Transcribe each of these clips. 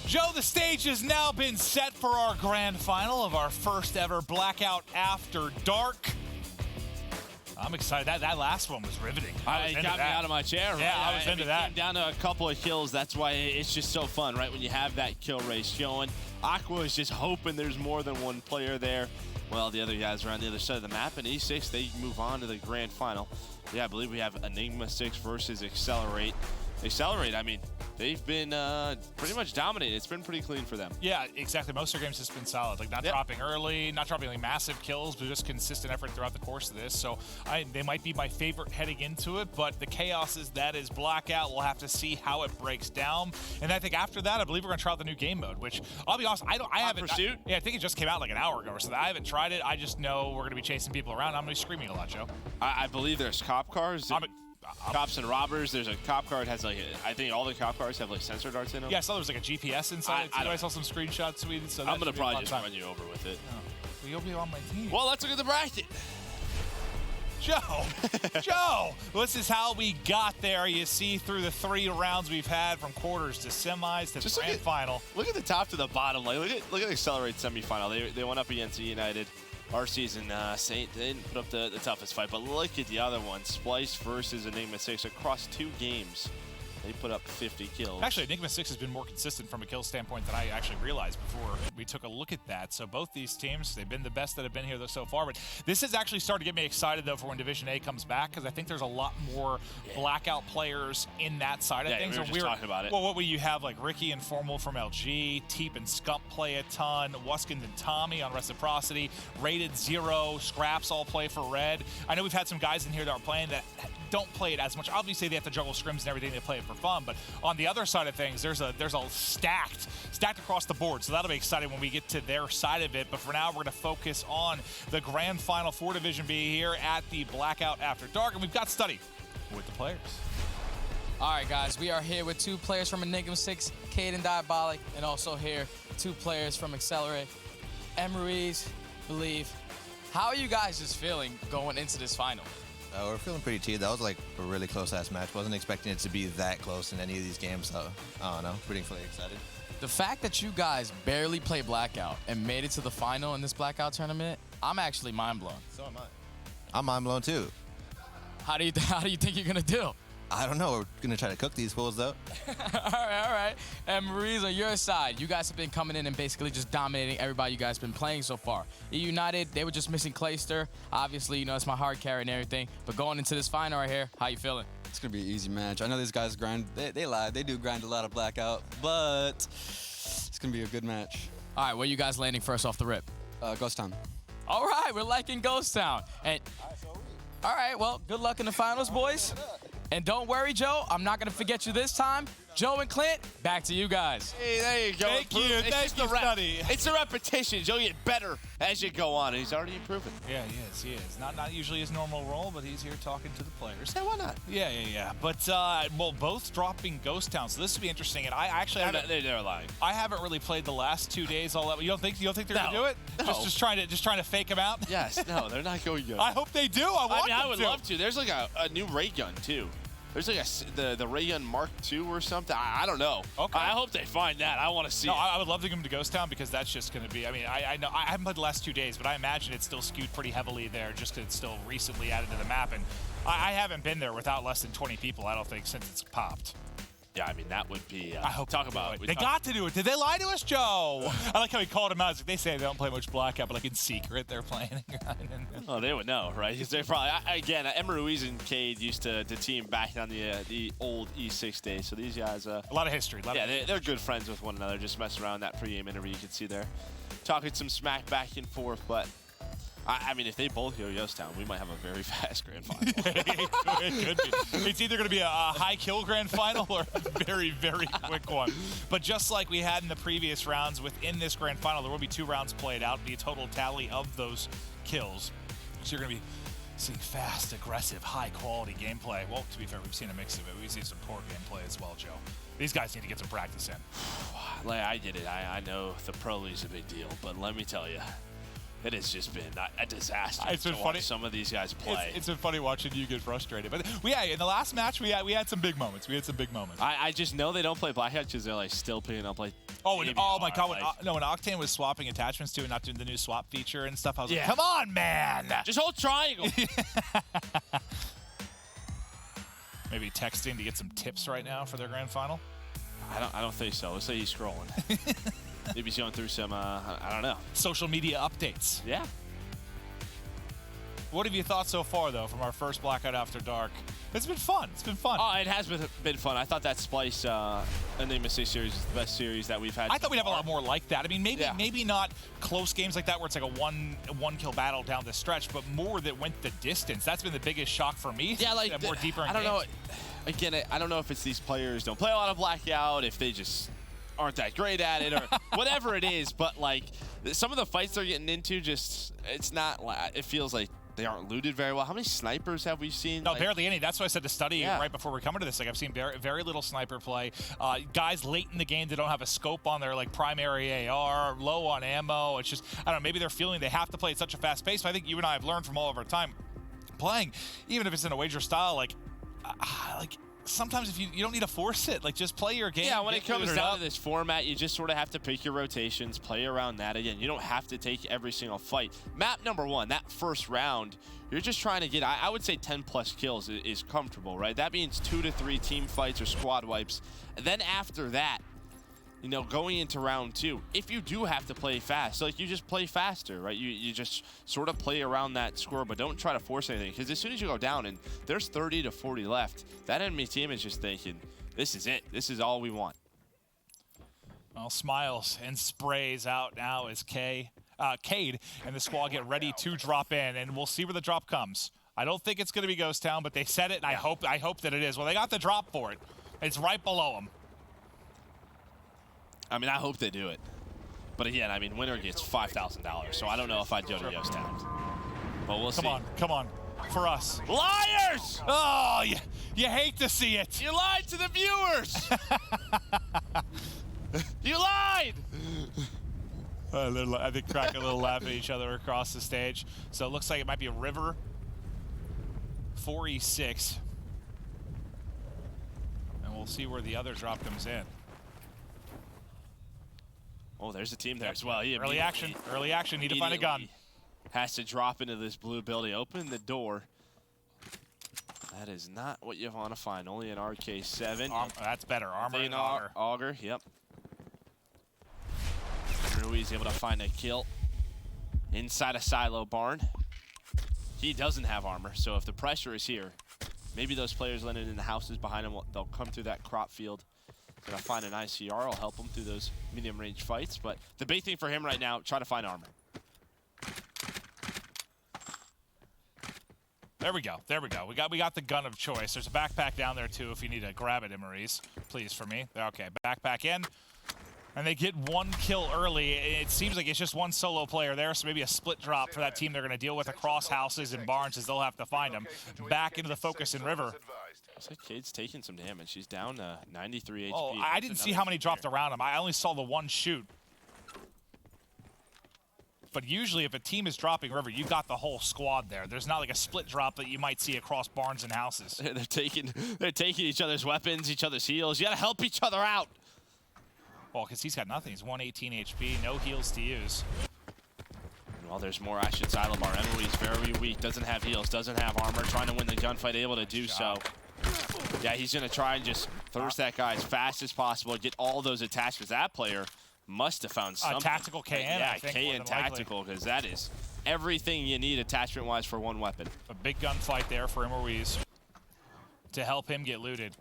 Joe, the stage has now been set for our grand final of our first ever Blackout After Dark. I'm excited. That last one was riveting. It got me out of my chair. Yeah, I was into that. Came down to a couple of kills. That's why it's just so fun, right? When you have that kill race going. Aqua is just hoping there's more than one player there. Well, the other guys are on the other side of the map, and E6, they move on to the grand final. Yeah, I believe we have Enigma 6 versus Accelerate. Accelerate, I mean, they've been pretty much dominating. It's been pretty clean for them. Yeah, exactly. Most of their games has been solid. Like, not dropping early, not dropping like massive kills, but just consistent effort throughout the course of this. So they might be my favorite heading into it, but the chaos is that is Blackout. We'll have to see how it breaks down. And I think after that, I believe we're going to try out the new game mode, which I'll be honest, I haven't. Pursuit? I think it just came out like an hour ago or something. I haven't tried it. I just know we're going to be chasing people around. I'm going to be screaming a lot, Joe. I believe there's cop cars. Cops and robbers. There's a cop car that has like, I think all the cop cars have like sensor darts in them. Yeah, I saw there was like a GPS inside it too. I saw some screenshots tweeted. So I'm gonna probably just run you over with it. Oh, well, you'll be on my team. Well, let's look at the bracket. Joe, this is how we got there. You see through the 3 rounds we've had from quarters to semis to the grand final. Look at the top to the bottom. Like look at Accelerate semifinal. They went up against United. Our season, Saint didn't put up the toughest fight, but look at the other one. Splice versus Enigma 6 across 2 games. They put up 50 kills. Actually, Enigma 6 has been more consistent from a kill standpoint than I actually realized before we took a look at that. So both these teams, they've been the best that have been here so far. But this has actually started to get me excited, though, for when Division A comes back, because I think there's a lot more Blackout players in that side of things. We were just talking about it. Well, what will you have, like Ricky and Formal from LG, Teep and Scump play a ton, Wuskins and Tommy on Reciprocity, Rated 0, Scraps all play for Red. I know we've had some guys in here that are playing that don't play it as much. Obviously, they have to juggle scrims and everything. They play it for fun. But on the other side of things, there's a stacked across the board. So that'll be exciting when we get to their side of it. But for now, we're going to focus on the grand final for Division B here at the Blackout After Dark. And we've got Study with the players. All right, guys, we are here with 2 players from Enigma 6, Cade and Diabolic, and also here 2 players from Accelerate, Ruiz, Believe. How are you guys just feeling going into this final? We're feeling pretty cheated. That was like a really close-ass match. Wasn't expecting it to be that close in any of these games, so I don't know. Pretty excited. The fact that you guys barely play Blackout and made it to the final in this Blackout tournament, I'm actually mind-blown. So am I. I'm mind-blown, too. How do you think you're going to do? I don't know. We're going to try to cook these fools, though. All right. And Ruiz, on your side, you guys have been coming in and basically just dominating everybody you guys have been playing so far. United, they were just missing Clayster. Obviously, you know, it's my hard carry and everything. But going into this final right here, how you feeling? It's going to be an easy match. I know these guys grind. They lie. They do grind a lot of Blackout, but it's going to be a good match. All right, where you guys landing first off the rip? Ghost Town. All right, we're liking Ghost Town. And all right, well, good luck in the finals, boys. And don't worry, Joe, I'm not going to forget you this time. Joe and Clint, back to you guys. Hey, there you go. Thank you, Study. It's the repetitions. You'll get better as you go on. He's already improving. Yeah, he is. Not usually his normal role, but he's here talking to the players. Yeah, why not? Yeah. But, well, both dropping Ghost Town, so this will be interesting. And I actually They're lying. I haven't really played the last 2 days all that. You don't think they're gonna do it? No. Just trying to fake them out? Yes, no, they're not going good. I hope they do. I would love to. There's like a new ray gun too. There's like the ray gun Mark II or something. I don't know. Okay. I hope they find that. I want to see it. I would love to give them to Ghost Town because that's just going to be. I mean, I know I haven't played the last 2 days, but I imagine it's still skewed pretty heavily there, just because it's still recently added to the map, and I haven't been there without less than 20 people. I don't think since it's popped. Yeah, I mean, that would be. I hope talk about it. They got to do it. Did they lie to us, Joe? I like how he called him out. Like, they say they don't play much Blackout, but like in secret they're playing. Oh, they would know, right? Because they're probably again. Ruiz and Cade used to team back on the old E6 days. So these guys, a lot of history. They're good friends with one another. Just messing around that pregame interview, you can see they're talking some smack back and forth, but. I mean, if they both go Ghost Town, we might have a very fast grand final. It could be. It's either going to be a high kill grand final or a very, very quick one. But just like we had in the previous rounds, within this grand final, there will be 2 rounds played out, the total tally of those kills. So you're going to be seeing fast, aggressive, high-quality gameplay. Well, to be fair, we've seen a mix of it. We've seen some poor gameplay as well, Joe. These guys need to get some practice in. Like, I get it. I know the Pro League's a big deal, but let me tell you, It has just been a disaster It's been to funny. watch some of these guys play. It's been funny watching you get frustrated. But yeah, in the last match, we had some big moments. I just know they don't play Blackout because they're like still picking up like. Oh, and, oh my God! like, When Octane was swapping attachments to and not doing the new swap feature and stuff, I was Yeah. like, "Come on, man!" just hold triangle. Maybe texting to get some tips right now for their grand final. I don't think so. Let's say he's scrolling. Maybe he's going through some. I don't know. Social media updates. Yeah. What have you thought so far, though, from our first Blackout After Dark? It's been fun. It's been fun. Oh, it has been fun. I thought that Splice Enigma 6 series is the best series that we've had. I thought we'd have a lot more like that. I mean, maybe not close games like that where it's like a one kill battle down the stretch, but more that went the distance. That's been the biggest shock for me. Yeah, like more deeper. I don't know. Again, I don't know if it's these players don't play a lot of Blackout, if they just aren't that great at it, or whatever it is. But like some of the fights they're getting into, just it's not. It feels like they aren't looted very well. How many snipers have we seen? No, like, barely any. That's what I said to study right before we're coming to this. Like I've seen very little sniper play. Guys late in the game that don't have a scope on their like primary AR, low on ammo. It's just I don't know. Maybe they're feeling they have to play at such a fast pace. But I think you and I have learned from all of our time playing, even if it's in a wager style, like sometimes if you don't need to force it, like just play your game. Yeah, when it comes down to this format, you just sort of have to pick your rotations, play around that. Again, you don't have to take every single fight. Map number 1, that first round, you're just trying to get, I would say 10 plus kills is comfortable, right? That means 2 to 3 team fights or squad wipes. And then after that, you know, going into round 2, if you do have to play fast, like you just play faster, right? You just sort of play around that score, but don't try to force anything. Because as soon as you go down and there's 30 to 40 left, that enemy team is just thinking, this is it. This is all we want. Well, smiles and sprays out now as Cade and the squad get ready to drop in, and we'll see where the drop comes. I don't think it's going to be Ghost Town, but they said it, and I hope that it is. Well, they got the drop for it. It's right below them. I mean, I hope they do it. But again, I mean, winner gets $5,000, so I don't know if I'd go to Ghost Town. But we'll see. Come on, for us. Liars! Oh, you hate to see it. You lied to the viewers! You lied! I think crack a little laugh at each other across the stage. So it looks like it might be a River 4E6. And we'll see where the other drop comes in. Oh, there's a team there as well. Early action. Need to find a gun. Has to drop into this blue building. Open the door. That is not what you want to find. Only an RK7. That's better. Armor and auger. Auger, yep. Ruiz able to find a kill inside a silo barn. He doesn't have armor, so if the pressure is here, maybe those players landed in the houses behind him, they'll come through that crop field. Gonna find an ICR, will help him through those medium range fights. But the big thing for him right now, try to find armor. There we go. We got the gun of choice. There's a backpack down there too if you need to grab it, Emery's. Please for me. Okay, backpack in. And they get one kill early. It seems like it's just one solo player there, so maybe a split drop for that team they're going to deal with across houses and barns as they'll have to find them. Back into the focus in River. Looks like Cade's taking some damage. She's down to 93 HP. Oh, I didn't see how many dropped around him. I only saw the one shoot. But usually if a team is dropping River, you got the whole squad there. There's not like a split drop that you might see across barns and houses. They're taking each other's weapons, each other's heals. You got to help each other out. Well, because he's got nothing. He's 118 HP, no heals to use. Well, there's more action. Silo Bar. Emily's very weak. Doesn't have heals. Doesn't have armor. Trying to win the gunfight. Able to do so. Yeah, he's going to try and just thirst that guy as fast as possible. Get all those attachments. That player must have found something. Tactical KN, yeah, I think. KN tactical, because that is everything you need attachment-wise for one weapon. A big gunfight there for Ruiz to help him get looted.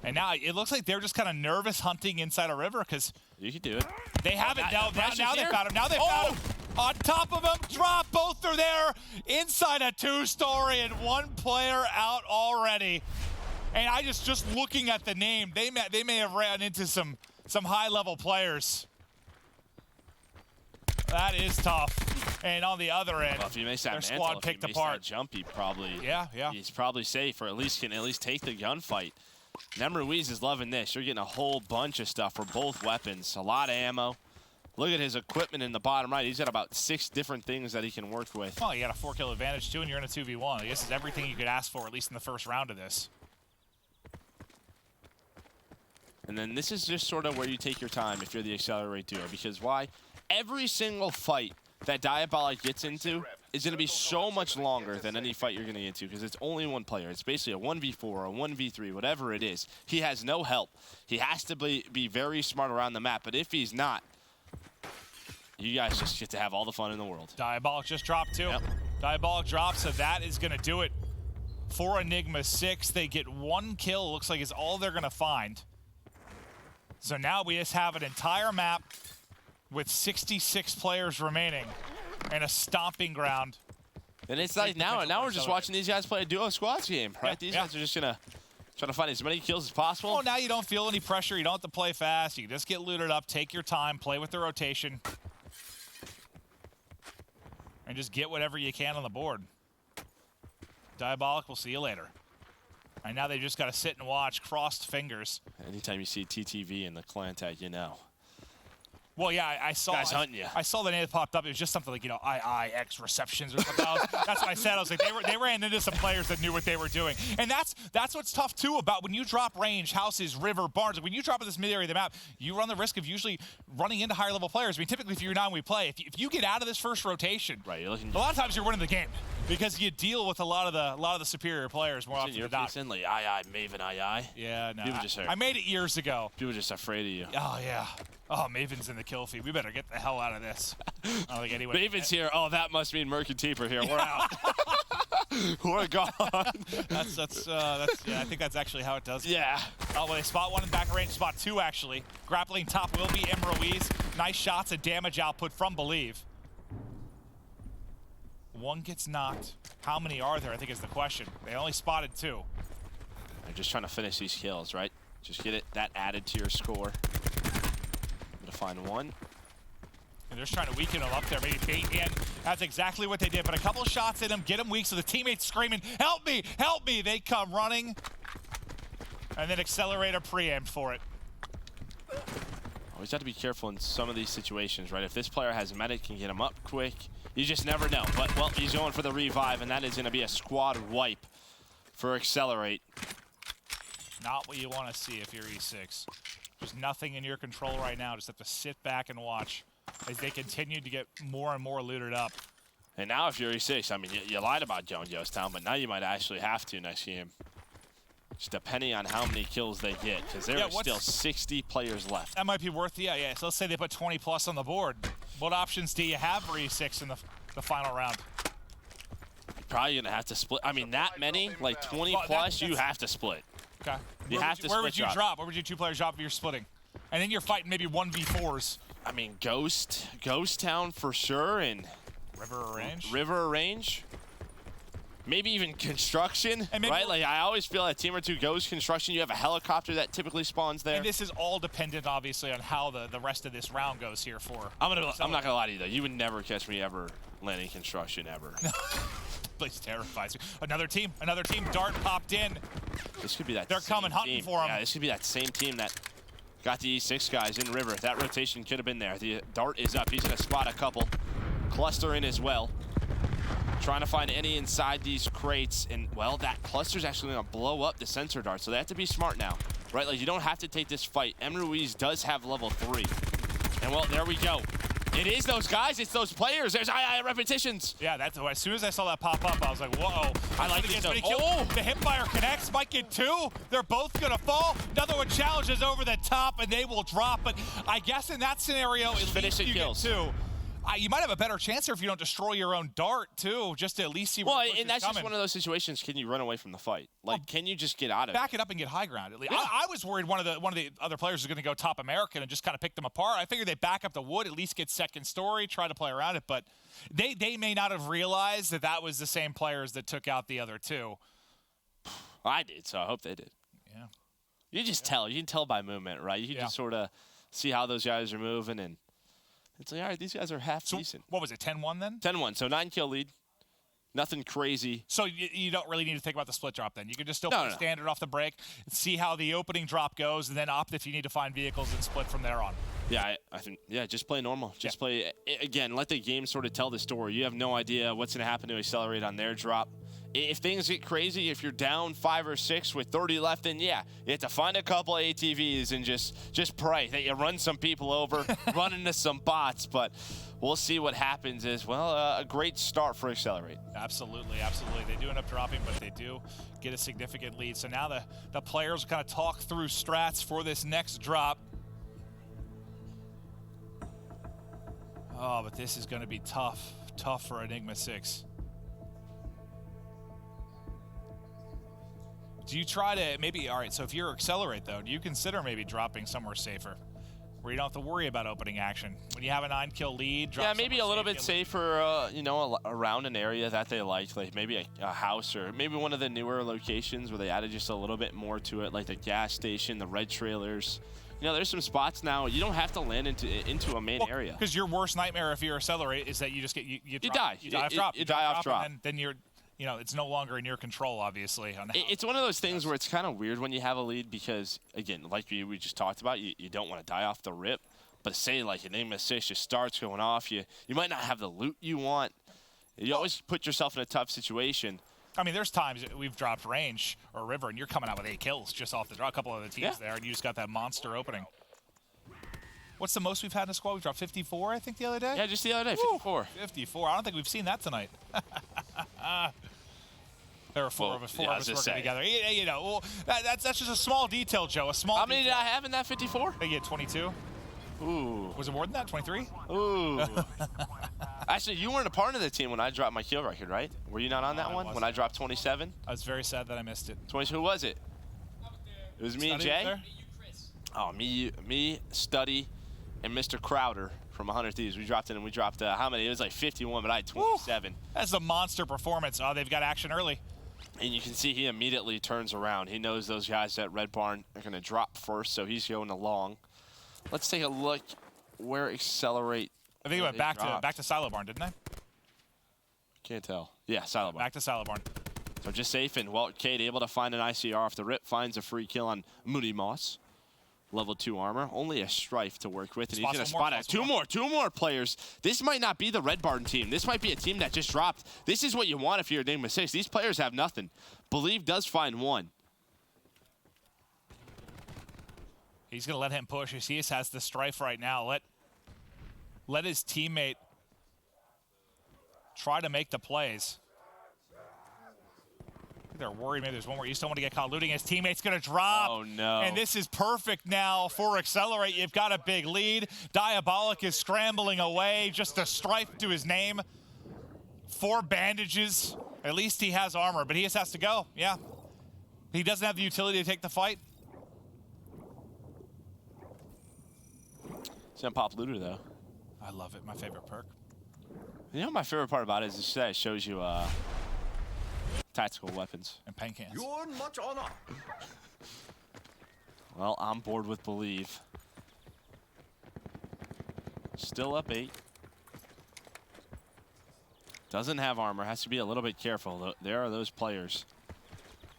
And now it looks like they're just kind of nervous hunting inside a River because you can do it. They have it now. Now they found him. Now they found him. On top of him, drop. Both are there inside a two-story, and one player out already. And I just looking at the name, they may have ran into some high-level players. That is tough. And on the other end, well, if he makes that their mantle, squad picked apart. That jump, he probably yeah. He's probably safe, or at least can take the gunfight. Nem Ruiz is loving this. You're getting a whole bunch of stuff for both weapons. A lot of ammo, Look at his equipment in the bottom right. He's got about 6 different things that he can work with. Well, you got a 4-kill advantage, too, and you're in a 2v1. This is everything you could ask for, at least in the first round of this. And then this is just sort of where you take your time if you're the Accelerate duo. Because why? Every single fight that Diabolic gets into is going to be so much longer than any fight you're going to get into because it's only one player. It's basically a 1v4 or a 1v3, whatever it is. He has no help. He has to be very smart around the map. But if he's not, you guys just get to have all the fun in the world. Diabolic just dropped, too. Yep. Diabolic drops, so that is going to do it for Enigma 6. They get 1 kill. Looks like it's all they're going to find. So now we just have an entire map with 66 players remaining and a stomping ground. And it's like now we're just watching these guys play a duo squads game, right? These guys are just going to try to find as many kills as possible. Well, now you don't feel any pressure. You don't have to play fast. You can just get looted up, take your time, play with the rotation, and just get whatever you can on the board. Diabolic, we'll see you later. And now they just got to sit and watch, crossed fingers. Anytime you see TTV in the clan tag, you know. Well, yeah, I saw. Guys hunting you. I saw the name that popped up. It was just something like, IIX receptions or something. That's what I said. I was like, they ran into some players that knew what they were doing, and that's what's tough too about when you drop range, houses, river, barns. When you drop in this mid area of the map, you run the risk of usually running into higher level players. I mean, typically if you're not, we play. If you get out of this first rotation, right, you're looking. A lot of times you're winning the game because you deal with a lot of the superior players more often than not. Recently, Maven, Yeah, no. People just I made it years ago. People just afraid of you. Oh yeah. Oh, Maven's in the kill feed. We better get the hell out of this. I don't think anyone. Maven's here. Oh, that must mean Merc and Teep are here. We're out. We're gone. Yeah, I think that's actually how it does. Yeah. Oh, well, they spot 1 in back of range. Spot 2, actually. Grappling top will be Ruiz. Nice shots and damage output from Believe. 1 gets knocked. How many are there, I think is the question. They only spotted 2. They're just trying to finish these kills, right? Just get that added to your score. To find 1. And they're just trying to weaken him up there, maybe bait in. That's exactly what they did. But a couple shots in him, get him weak, so the teammates screaming, help me, help me. They come running. And then Accelerator preempt for it. Always have to be careful in some of these situations, right? If this player has medic, can get him up quick. You just never know. But, well, he's going for the revive, and that is going to be a squad wipe for Accelerate. Not what you want to see if you're E6. There's nothing in your control right now. Just have to sit back and watch as they continue to get more and more looted up. And now if you're E6, I mean, you lied about Jones Town, but now you might actually have to next game. Just depending on how many kills they get, because there are still 60 players left. That might be worth, yeah. So let's say they put 20 plus on the board. What options do you have for E6 in the final round? You're probably going to have to split. I mean, that many, like 20 plus, you have to split. Okay. Where would you drop? Where would you 2 players drop if you're splitting? And then you're fighting maybe 1v4s. I mean, Ghost Town for sure, and River Range. Maybe even Construction, right? Like, I always feel that Team or 2 goes Construction. You have a helicopter that typically spawns there. And this is all dependent, obviously, on how the rest of this round goes here for. I'm not gonna lie to you though. You would never catch me ever landing Construction ever. Place terrifies me. Another team. Dart popped in. This could be that. They're coming hunting for him. Yeah, this could be that same team that got the E6 guys in River. That rotation could have been there. The Dart is up. He's gonna spot a couple. Cluster in as well. Trying to find any inside these crates, and well, that cluster's actually gonna blow up the sensor dart, so they have to be smart now, right? Like, you don't have to take this fight. Ruiz does have level 3, and well, there we go. It is those guys, it's those players. There's II repetitions. Yeah, that's as soon as I saw that pop up, I was like, whoa. I like this. Oh, the hipfire connects, might get 2. They're both gonna fall. Another one challenges over the top, and they will drop. But I guess in that scenario, at least you get 2. You might have a better chance here if you don't destroy your own dart, too, just to at least see where the push and that's is coming. just one of those situations. Can you run away from the fight? Like, can you just get out of it? Back it up and get high ground. At least. Yeah. I was worried one of the other players was going to go top American and just kind of pick them apart. I figured they back up the wood, at least get second story, try to play around it. But they may not have realized that was the same players that took out the other 2. I did, so I hope they did. Yeah. You just tell. You can tell by movement, right? You can just sort of see how those guys are moving, and it's like, all right, these guys are half decent. What was it, 10-1 then? 10-1, so 9-kill lead. Nothing crazy. So you don't really need to think about the split drop then. You can just still play standard off the break, see how the opening drop goes, and then opt if you need to find vehicles and split from there on. Yeah, I think, yeah, just play normal. Just play, again, let the game sort of tell the story. You have no idea what's going to happen to Accelerate on their drop. If things get crazy, if you're down 5 or 6 with 30 left, then yeah, you have to find a couple of ATVs and just pray that you run some people over, run into some bots. But we'll see what happens as well. A great start for Accelerate. Absolutely, absolutely. They do end up dropping, but they do get a significant lead. So now the players kind of talk through strats for this next drop. Oh, but this is going to be tough for Enigma 6. Do you try to maybe, all right, so if you're Accelerate though, do you consider maybe dropping somewhere safer where you don't have to worry about opening action? When you have a 9-kill lead, drop maybe a little bit safer, you know, around an area that they like maybe a house or maybe one of the newer locations where they added just a little bit more to it, like the gas station, the red trailers. You know, there's some spots now you don't have to land into a main area. Because your worst nightmare if you're Accelerate is that you just get you die. You die off drop. You die off drop. And then you're, you know, it's no longer in your control, obviously. It's one of those things where it's kind of weird when you have a lead because, again, like we just talked about, you don't want to die off the rip. But say, like, Enigma 6 just starts going off, you might not have the loot you want. You always put yourself in a tough situation. I mean, there's times we've dropped range or river, and you're coming out with 8 kills just off the draw. A couple of the teams there, and you just got that monster opening. What's the most we've had in a squad? We dropped 54, I think, the other day? Yeah, just the other day, 54. 54. I don't think we've seen that tonight. There were four of us working together. You know, well, that's just a small detail, Joe. How many did I have in that 54? I think you had 22. Ooh. Was it more than that? 23? Ooh. Actually, you weren't a part of the team when I dropped my kill record, right? Were you not on that one when I dropped 27? I was very sad that I missed it. 22. Who was it? It was me and Jay. Oh, me, Study, and Mr. Crowder from 100 Thieves. We dropped in and we dropped, how many? It was like 51, but I had 27. Woo. That's a monster performance. Oh, they've got action early. And you can see he immediately turns around. He knows those guys at Red Barn are going to drop first, so he's going along. Let's take a look where Accelerate. I think he went back to Silo Barn, didn't I? Can't tell. Yeah, Silo Barn. Back to Silo Barn. So just safe, and well, Cade able to find an ICR off the rip, finds a free kill on Moody Moss. Level 2 armor, only a Strife to work with, and he's going to spot out two more players. This might not be the Red Barn team. This might be a team that just dropped. This is what you want if you're Enigma 6. These players have nothing. Believe does find one. He's going to let him push. He has the Strife right now. Let his teammate try to make the plays. They're worried maybe there's one where you just don't want to get caught looting. His teammate's going to drop. Oh, no. And this is perfect now for Accelerate. You've got a big lead. Diabolic is scrambling away. Just a Strife to his name. 4 bandages. At least he has armor, but he just has to go. Yeah. He doesn't have the utility to take the fight. He's going to pop looter, though. I love it. My favorite perk. You know what my favorite part about it is that it shows you tactical weapons. And paint cans. You're much honor. Well, I'm bored with Believe. Still up 8. Doesn't have armor. Has to be a little bit careful. There are those players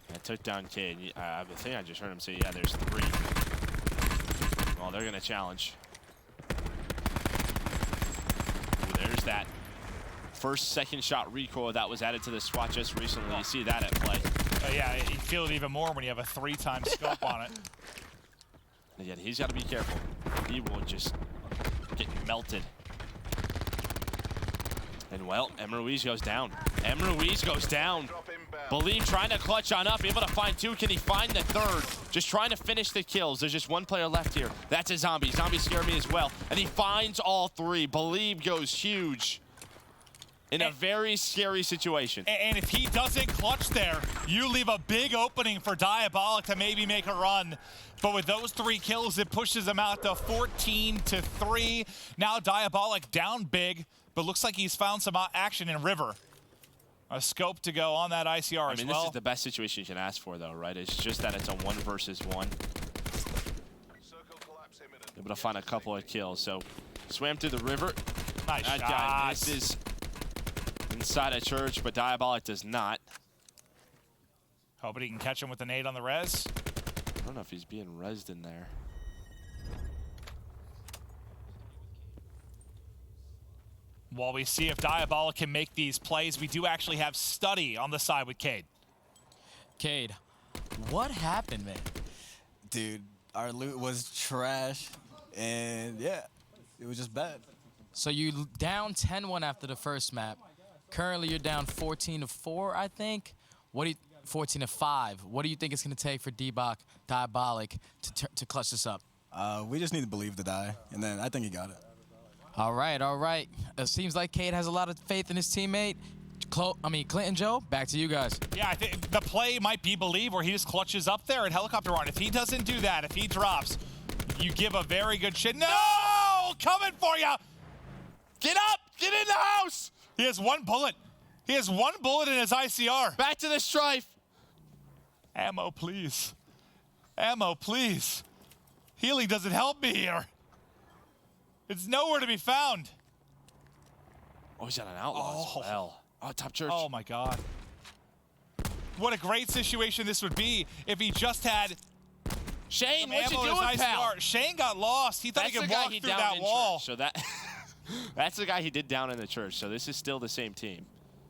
that took down Cade. I think I just heard him say, yeah, there's 3. Well, they're going to challenge. Ooh, there's that. First, second shot recoil that was added to the SWAT just recently. You see that at play. Yeah, you feel it even more when you have a 3-time scope on it. And yet he's got to be careful. He will just get melted. And well, M. Ruiz goes down. M. Ruiz goes down. Believe trying to clutch on up, able to find 2. Can he find the 3rd? Just trying to finish the kills. There's just 1 player left here. That's a zombie. Zombie scared me as well. And he finds all 3. Believe goes huge. In a very scary situation. And if he doesn't clutch there, you leave a big opening for Diabolic to maybe make a run. But with those 3 kills, it pushes him out to 14-3. Now Diabolic down big, but looks like he's found some action in River. A scope to go on that ICR as well. I mean, this is the best situation you can ask for, though, right? It's just that it's a 1 versus 1. Able to find a couple of kills. So, swam through the river. Nice that guy misses inside a church, but Diabolic does not. Hoping he can catch him with the nade on the res. I don't know if he's being rezzed in there. While we see if Diabolic can make these plays, we do actually have Study on the side with Cade. Cade, what happened, man? Dude, our loot was trash, and yeah, it was just bad. So you down 10-1 after the first map. Currently, you're down 14-4, I think. 14-5. What do you think it's going to take for Diabolic to clutch this up? We just need to believe the die, and then I think he got it. All right, all right. It seems like Cade has a lot of faith in his teammate. Clint, Joe, back to you guys. Yeah, I think the play might be believe where he just clutches up there at helicopter run. If he doesn't do that, if he drops, you give a very good shit. No! Coming for you! Get up! Get in the house! He has one bullet. He has one bullet in his ICR. Back to the strife. Ammo, please. Ammo, please. Healing doesn't help me here. It's nowhere to be found. Oh, he's got an outlaw as well. Oh, top church. Oh, my God. What a great situation this would be if he just had Shane, some what you ammo in doing, his pal? ICR. Shane got lost. He thought he could walk through that wall. Church, so that's the guy he did down in the church. So this is still the same team.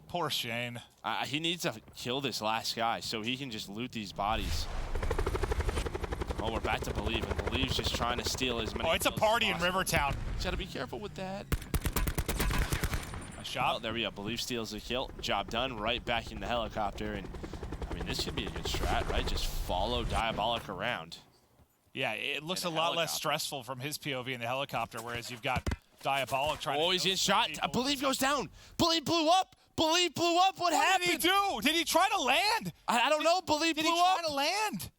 Poor Shane. He needs to kill this last guy so he can just loot these bodies. Oh, we're back to Believe, and Believe's just trying to steal as many. Oh, it's a party in Rivertown. He's got to be careful with that. A shot. Oh, there we go. Believe steals the kill. Job done. Right back in the helicopter. And, I mean, this could be a good strat, right? Just follow Diabolic around. Yeah, it looks a lot less stressful from his POV in the helicopter, whereas you've got Diabolic trying to... Oh, he's in shot. Believe goes down. Believe blew up. Believe blew up. What happened? What did he do? Did he try to land? I don't know. Believe blew up. Did he try to land?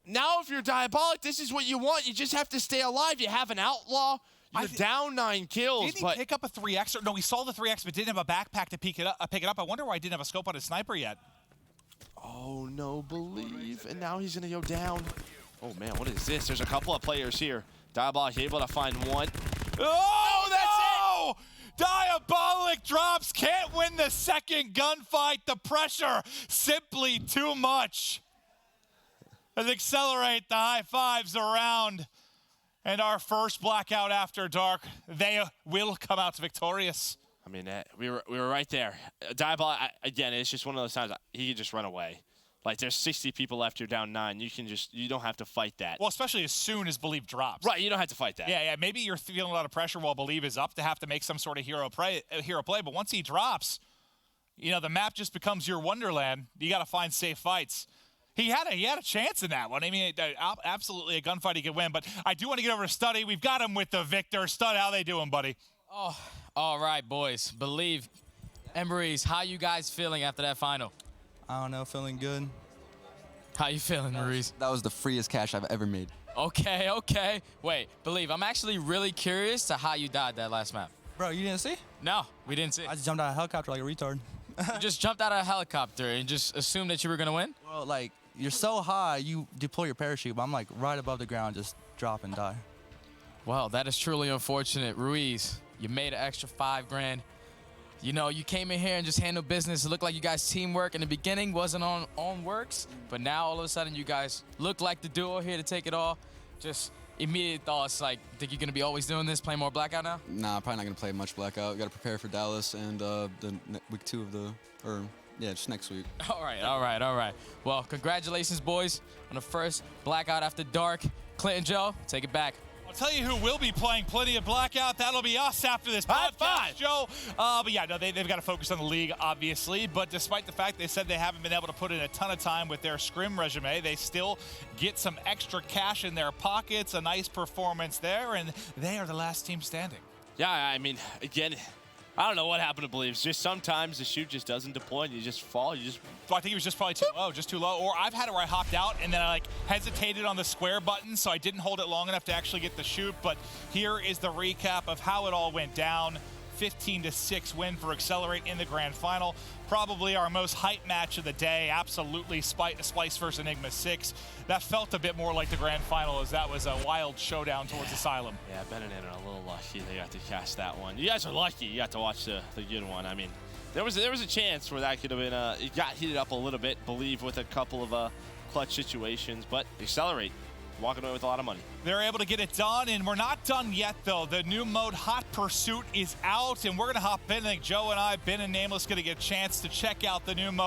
Now, if you're Diabolic, this is what you want. You just have to stay alive. You have an outlaw. You're down 9 kills. Didn't he pick up a 3X? Or, no, he saw the 3X, but didn't have a backpack to pick it up. I wonder why he didn't have a scope on his sniper yet. Oh, no, Believe. And now he's going to go down. Oh, man, what is this? There's a couple of players here. Diabolic able to find one. Oh, that's it! Diabolic drops. Can't win the second gunfight. The pressure simply too much. Let's accelerate the high fives around. And our first Blackout after dark, they will come out victorious. I mean, we were right there. Diabolic, again, it's just one of those times he can just run away. Like, there's 60 people left, you're down 9. You don't have to fight that. Well, especially as soon as Believe drops. Right, you don't have to fight that. Yeah, maybe you're feeling a lot of pressure while Believe is up to have to make some sort of hero play, but once he drops, you know, the map just becomes your wonderland. You got to find safe fights. He had a chance in that one. I mean, absolutely a gunfight he could win, but I do want to get over to Study. We've got him with the Victor. Stud, how they doing, buddy? Oh, all right, boys. Believe. Emery's, how you guys feeling after that final? I don't know, feeling good. How you feeling, Maurice? That was the freest cash I've ever made. Okay. Wait, Believe, I'm actually really curious to how you died that last map. Bro, you didn't see? No, we didn't see. I just jumped out of a helicopter like a retard. You just jumped out of a helicopter and just assumed that you were going to win? Well, like, you're so high, you deploy your parachute, but I'm like right above the ground, just drop and die. Well, that is truly unfortunate. Ruiz, you made an extra $5 grand. You know, you came in here and just handled business. It looked like you guys' teamwork in the beginning wasn't on works, but now all of a sudden you guys look like the duo here to take it all. Just immediate thoughts, like, think you're going to be always doing this, playing more Blackout now? Nah, probably not going to play much Blackout. Got to prepare for Dallas and week 2 of just next week. All right. Well, congratulations, boys, on the first Blackout after dark. Clint and Joe, take it back. I'll tell you who will be playing plenty of Blackout. That'll be us after this podcast, Joe. But yeah, no, they've got to focus on the league, obviously. But despite the fact they said they haven't been able to put in a ton of time with their scrim resume, they still get some extra cash in their pockets, a nice performance there, and they are the last team standing. Yeah, I mean, again, I don't know what happened to Believe. It's just sometimes the shoot just doesn't deploy and you just fall. I think it was just probably too low. Or I've had it where I hopped out and then I hesitated on the square button, so I didn't hold it long enough to actually get the shoot. But here is the recap of how it all went down. 15-6 win for Accelerate in the grand final. Probably our most hype match of the day. Absolutely Splice versus Enigma 6. That felt a bit more like the grand final, as that was a wild showdown towards Asylum. Yeah, Ben and Ed are a little lucky they got to cast that one. You guys are lucky you got to watch the good one. I mean, there was a chance where that could have been, it got heated up a little bit, Believe, with a couple of clutch situations, but Accelerate walking away with a lot of money. They're able to get it done, and we're not done yet, though. The new mode, Hot Pursuit, is out, and we're going to hop in. I think Joe and I, Ben and Nameless, going to get a chance to check out the new mode.